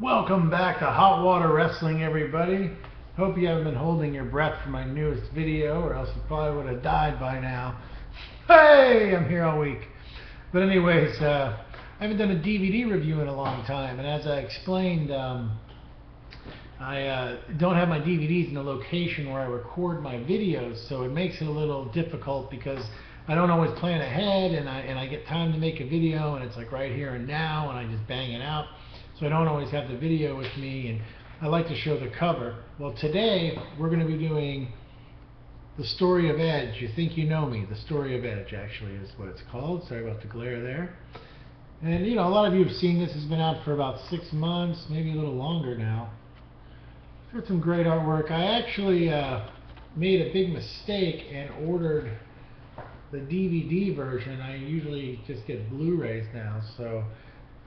Welcome back to Hot Water Wrestling, everybody. Hope you haven't been holding your breath for my newest video, or else you probably would have died by now. Hey, I'm here all week. But anyways, I haven't done a DVD review in a long time, and as I explained, I don't have my DVDs in the location where I record my videos, so it makes it a little difficult because I don't always plan ahead, and I get time to make a video, and it's like right here and now, and I just bang it out. So I don't always have the video with me, and I like to show the cover. Well, today we're going to be doing The Story of Edge. You Think You Know Me. The Story of Edge, actually, is what it's called. Sorry about the glare there. And, you know, a lot of you have seen this. It's been out for about 6 months, maybe a little longer now. It's got some great artwork. I actually made a big mistake and ordered the DVD version. I usually just get Blu-rays now, so...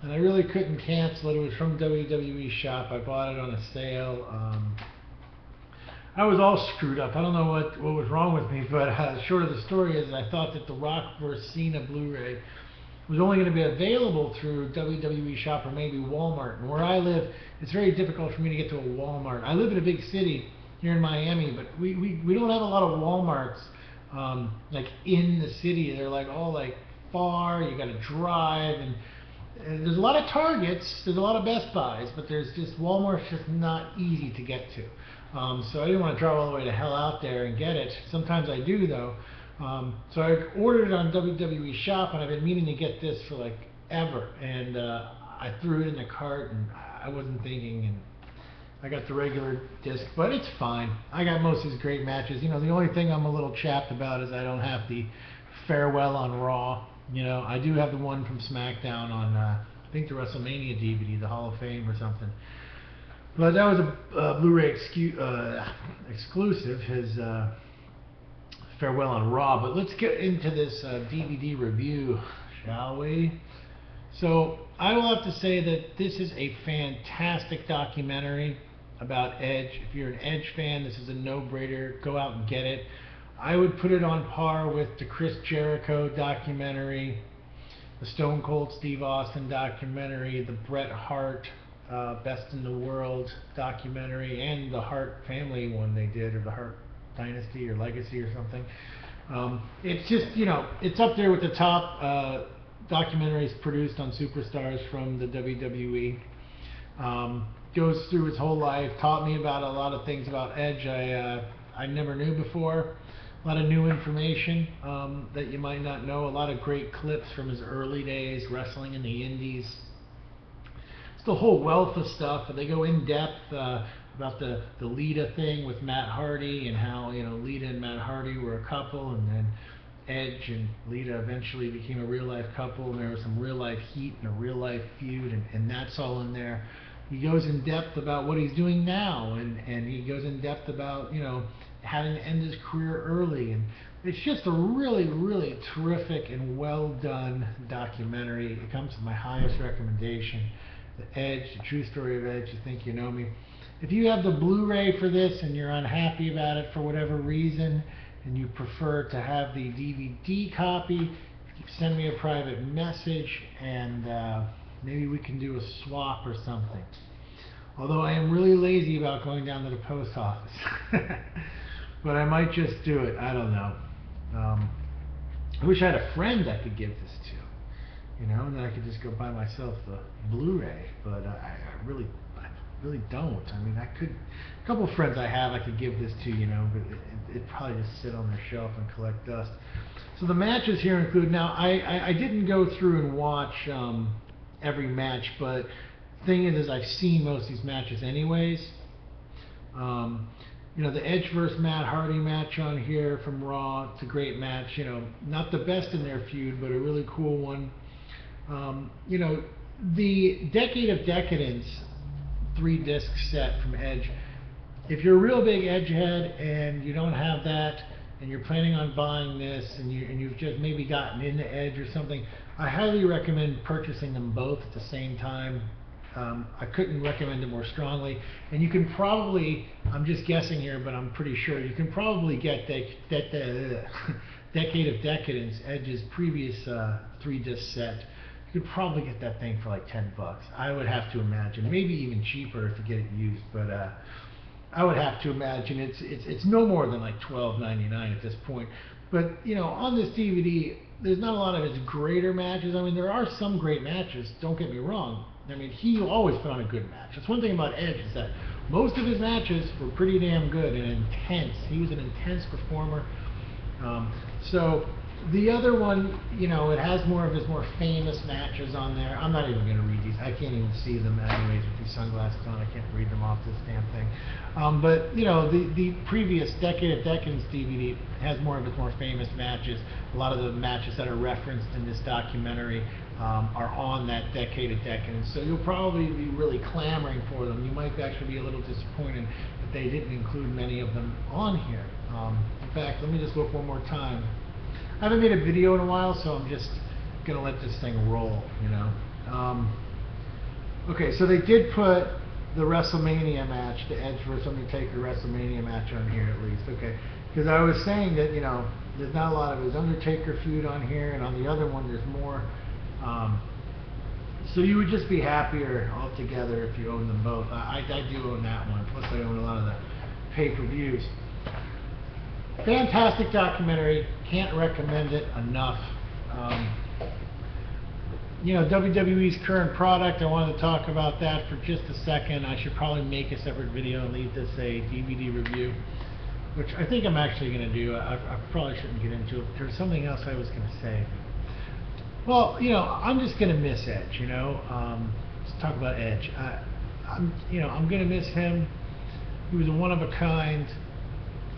And I really couldn't cancel it. It was from WWE shop. I bought it on a sale. I was all screwed up. I don't know what was wrong with me, but short of the story is I thought that the Rock vs. Cena Blu-ray was only going to be available through WWE shop or maybe Walmart. And where I live, it's very difficult for me to get to a Walmart. I live in a big city here in Miami, but we don't have a lot of Walmarts like in the city. They're like all like far. You got to drive, and there's a lot of Targets, there's a lot of Best Buys, but there's just Walmart's just not easy to get to. So I didn't want to drive all the way to hell out there and get it. Sometimes I do though. So I ordered it on WWE shop, and I've been meaning to get this for like ever. And I threw it in the cart, and I wasn't thinking, and I got the regular disc, but it's fine. I got most of these great matches. You know, the only thing I'm a little chapped about is I don't have the Farewell on Raw. You know, I do have the one from SmackDown on, I think the WrestleMania DVD, the Hall of Fame or something. But that was a Blu-ray exclusive, his Farewell on Raw. But let's get into this DVD review, shall we? So I will have to say that this is a fantastic documentary about Edge. If you're an Edge fan, this is a no-brainer. Go out and get it. I would put it on par with the Chris Jericho documentary, the Stone Cold Steve Austin documentary, the Bret Hart Best in the World documentary, and the Hart family one they did, or the Hart Dynasty or Legacy or something. It's just, you know, it's up there with the top documentaries produced on superstars from the WWE. Goes through his whole life, taught me about a lot of things about Edge I never knew before. A lot of new information that you might not know. A lot of great clips from his early days wrestling in the indies. It's the whole wealth of stuff. They go in depth about the Lita thing with Matt Hardy, and how, you know, Lita and Matt Hardy were a couple, and then Edge and Lita eventually became a real life couple, and there was some real life heat and a real life feud, and that's all in there. He goes in depth about what he's doing now, and he goes in depth about, you know, having to end his career early, and it's just a really, really terrific and well done documentary. It comes to my highest recommendation. The Edge, The True Story of Edge, You Think You Know Me. If you have the Blu-ray for this and you're unhappy about it for whatever reason, and you prefer to have the DVD copy, send me a private message, and maybe we can do a swap or something. Although I am really lazy about going down to the post office. But I might just do it. I don't know. I wish I had a friend I could give this to, you know, and then I could just go buy myself the Blu-ray. But I really don't. I mean, I could. A couple of friends I have I could give this to, you know, but it'd probably just sit on their shelf and collect dust. So the matches here include. Now, I didn't go through and watch every match, but the thing is I've seen most of these matches anyways. You know, the Edge vs. Matt Hardy match on here from Raw, it's a great match. You know, not the best in their feud, but a really cool one. You know, the Decade of Decadence 3-disc set from Edge. If you're a real big Edge head and you don't have that, and you're planning on buying this, and you've just maybe gotten into Edge or something, I highly recommend purchasing them both at the same time. I couldn't recommend it more strongly. And you can probably, I'm just guessing here, but I'm pretty sure, you can probably get Decade of Decadence, Edge's previous 3-disc set, you could probably get that thing for like $10. I would have to imagine, maybe even cheaper if you get it used, but I would have to imagine it's no more than like $12.99 at this point. But you know, on this DVD, there's not a lot of his greater matches. I mean, there are some great matches. Don't get me wrong. I mean, he always put on a good match. That's one thing about Edge, is that most of his matches were pretty damn good and intense. He was an intense performer. So the other one, you know, it has more of his more famous matches on there. I'm not even going to read these. I can't even see them anyways with these sunglasses on. I can't read them off this damn thing. But, you know, the previous Decade of Decadence DVD has more of its more famous matches. A lot of the matches that are referenced in this documentary are on that Decade of Decadence. So you'll probably be really clamoring for them. You might actually be a little disappointed that they didn't include many of them on here. In fact, let me just look one more time. I haven't made a video in a while, so I'm just going to let this thing roll, you know. Okay, so they did put the WrestleMania match, the Edge vs. Undertaker WrestleMania match on here at least, okay. Because I was saying that, you know, there's not a lot of his Undertaker feud on here, and on the other one there's more. So you would just be happier altogether if you own them both. I do own that one, plus I own a lot of the pay-per-views. Fantastic documentary, can't recommend it enough. You know, WWE's current product, I wanted to talk about that for just a second. I should probably make a separate video and leave this a DVD review, which I think I'm actually going to do. I probably shouldn't get into it. There's something else I was going to say. Well, you know, I'm just going to miss Edge, you know. Let's talk about Edge. I'm going to miss him. He was a one-of-a-kind,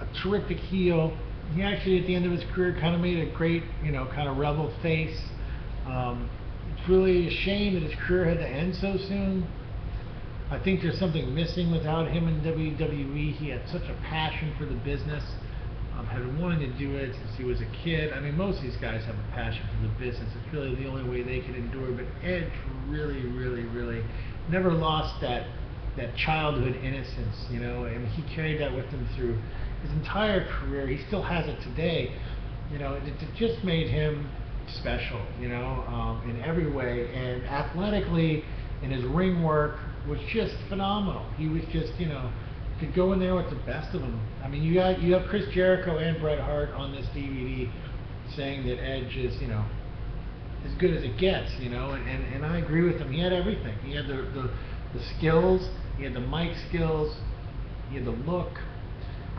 a terrific heel. He actually, at the end of his career, kind of made a great, you know, kind of rebel face. It's really a shame that his career had to end so soon. I think there's something missing without him in WWE. He had such a passion for the business, had wanted to do it since he was a kid. I mean, most of these guys have a passion for the business. It's really the only way they can endure. But Edge really, really, really never lost that childhood innocence, you know, and he carried that with him through his entire career. He still has it today. You know, it just made him special, you know, in every way, and athletically, and his ring work was just phenomenal. He was just, you know, could go in there with the best of them. I mean, you have Chris Jericho and Bret Hart on this DVD saying that Edge is, you know, as good as it gets, you know, and I agree with him. He had everything. He had the skills, he had the mic skills, he had the look,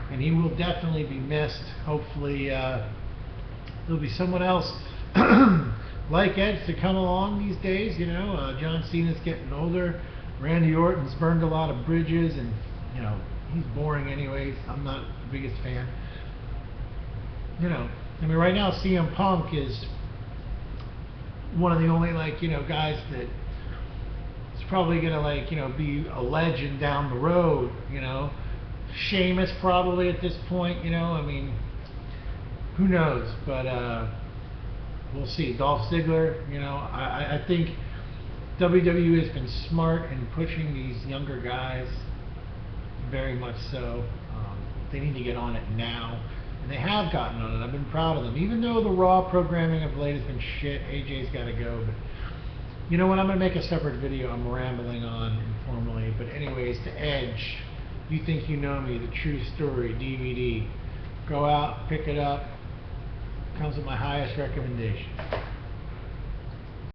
and he will definitely be missed. Hopefully there'll be someone else like Edge to come along these days, you know. John Cena's getting older, Randy Orton's burned a lot of bridges, and, you know, he's boring anyways. I'm not the biggest fan. You know, I mean, right now CM Punk is one of the only, like, you know, guys that is probably gonna, like, you know, be a legend down the road, you know. Sheamus probably at this point, you know. I mean, who knows? But we'll see. Dolph Ziggler, you know, I think WWE has been smart in pushing these younger guys, very much so. They need to get on it now, and they have gotten on it. I've been proud of them. Even though the Raw programming of late has been shit, AJ's got to go. But you know what? I'm going to make a separate video. I'm rambling on informally. But anyways, to Edge, You Think You Know Me, The True Story DVD. Go out, pick it up. Comes with my highest recommendation.